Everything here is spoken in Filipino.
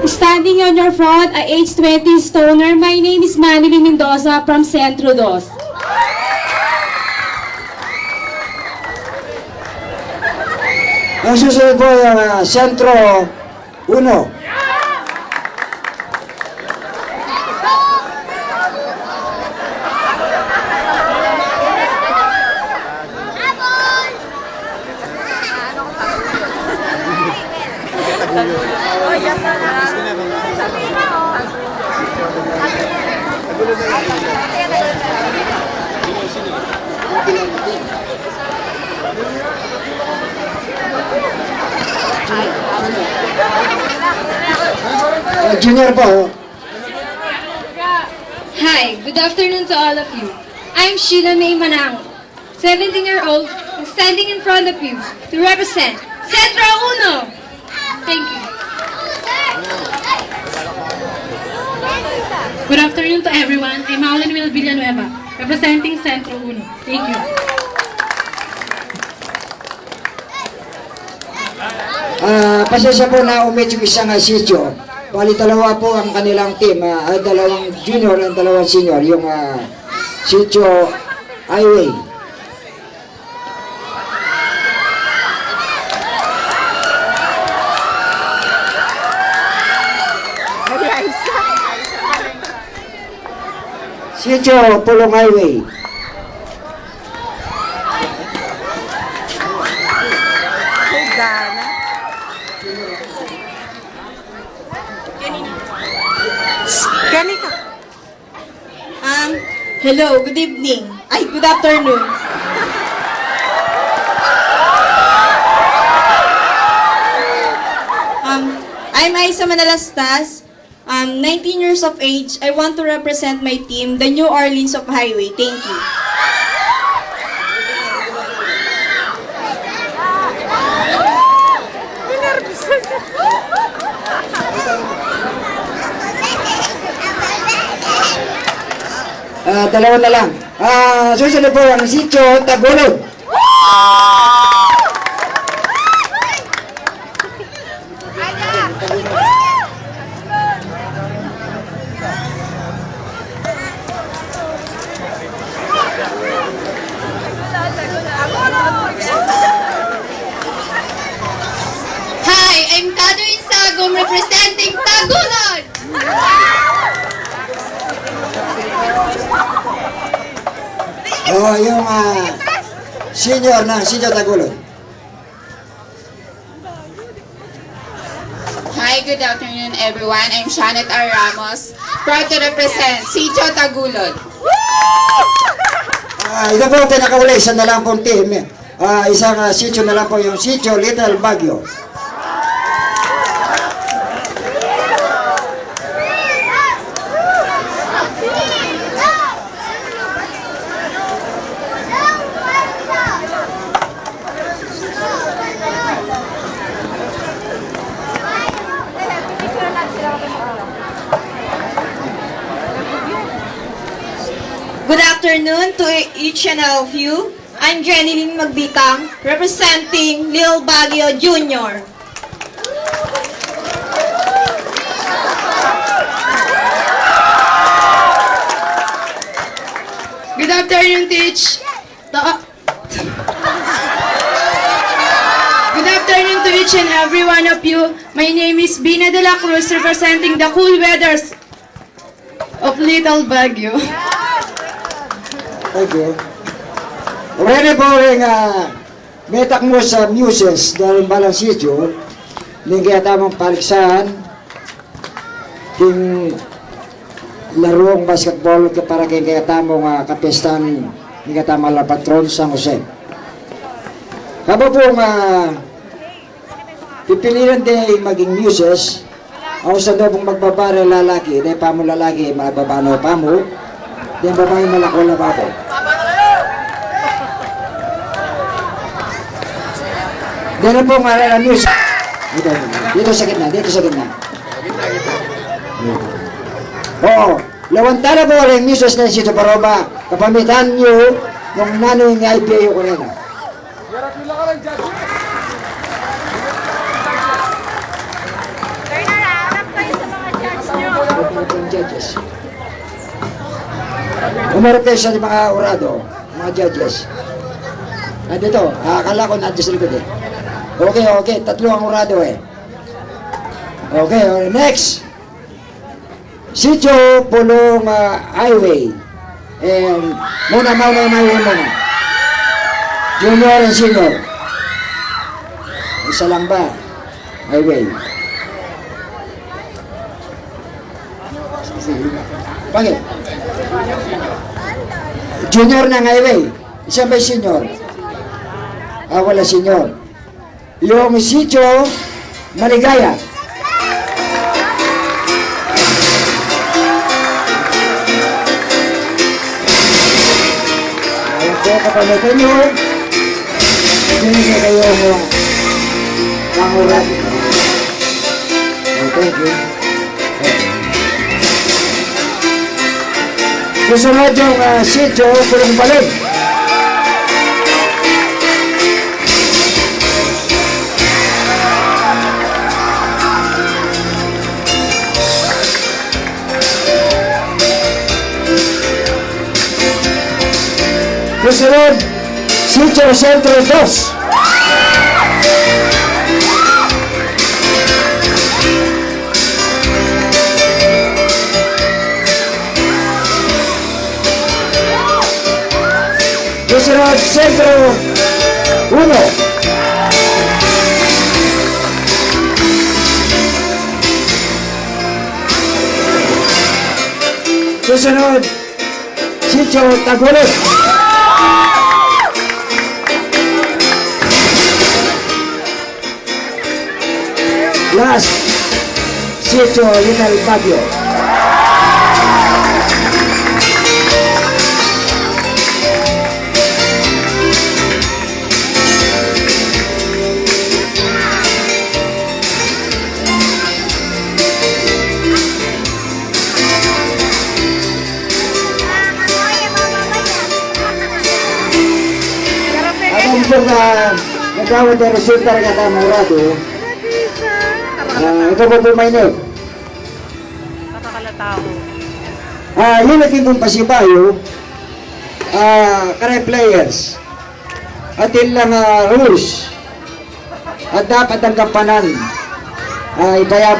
Standing on your front, a age 20 stoner. My name is Manily Mendoza from Centro Dos. Ang susunod po yung Sentro 1. Junior po. Hi, good afternoon to all of you. I'm Sheila May Manang, 17-year-old, standing in front of you to represent Centro Uno. Thank you. Good afternoon to everyone. I'm Howlin Will Villanueva, representing Centro Uno. Thank you. Pasensya po na umit yung isang sityo. Bali dalawa po ang kanilang team, dalawang junior at dalawang senior, yung sityo highway. Sityo Pulong Highway. Kanika. Hello, good evening. Ay, good afternoon. I'm Aisa Manalastas. 19 years of age. I want to represent my team, the New Orleans of Highway. Thank you. Dalawa na lang. Susunod po ang sityo Tagulod. Hi, I'm Catherine Sagom, representing Tagulod. Yung senior na sityo Tagulod. Hi, good afternoon everyone. I'm Shanet R. Ramos, proud to represent Sitio Tagulod. Ito po ang pinakauli, isa na lang pong team. Isang sityo na lang po yung sityo Little Baguio. Good afternoon to each and all of you. I'm Jeneline Magbitang, representing Lil Baguio Jr. Good afternoon, Teach. Good afternoon to each and every one of you. My name is Bina de la Cruz, representing the cool weathers of Little Baguio. Thank you. Ready po rin metak mo sa muses dahil balang sityo din kaya tamang paliksahan ting larong basketball para kaya tamang kapistan ni katamang la patron San Jose. Kabo pong pipiliran din maging muses ako sa dobong magbabara lalaki dahil pa mo lalaki mababano pa mo din babae malako lababo. Dito po nga news. Dito sa gitna, dito sa gitna. Oo, lawantara po rin misos na sito Paroba. Kapamitan nyo yung nanoy nga IPA ko rin. judges. Umarapes sa mga orado, mga judges. Nandito, akala ko nandito sa likod eh. Okay, tatlo ang orado eh. Okay, next. Sitio Pulong Highway. And muna. Junior and senior. Isa lang ba? Highway. Bakit? Junior ng highway. Isa ba senior? Wala senior. Yung sitio Maligaya. Ayan po, kapalitan nyo. Hindi na kayo ng pangulat. Thank you. Susunod yung sitio Pulong Balon. Susunod, Sitio Sentro 2. Susunod, Sentro 1. Susunod, Sitio Tagulog. Last, Sitio Little Baguio. Alam po nagkawad ang resulta ng katamurado. Ito po po may note. Yung naging kong pasibayo, current players, atin lang rules, at dapat ang kampanan, ipayabang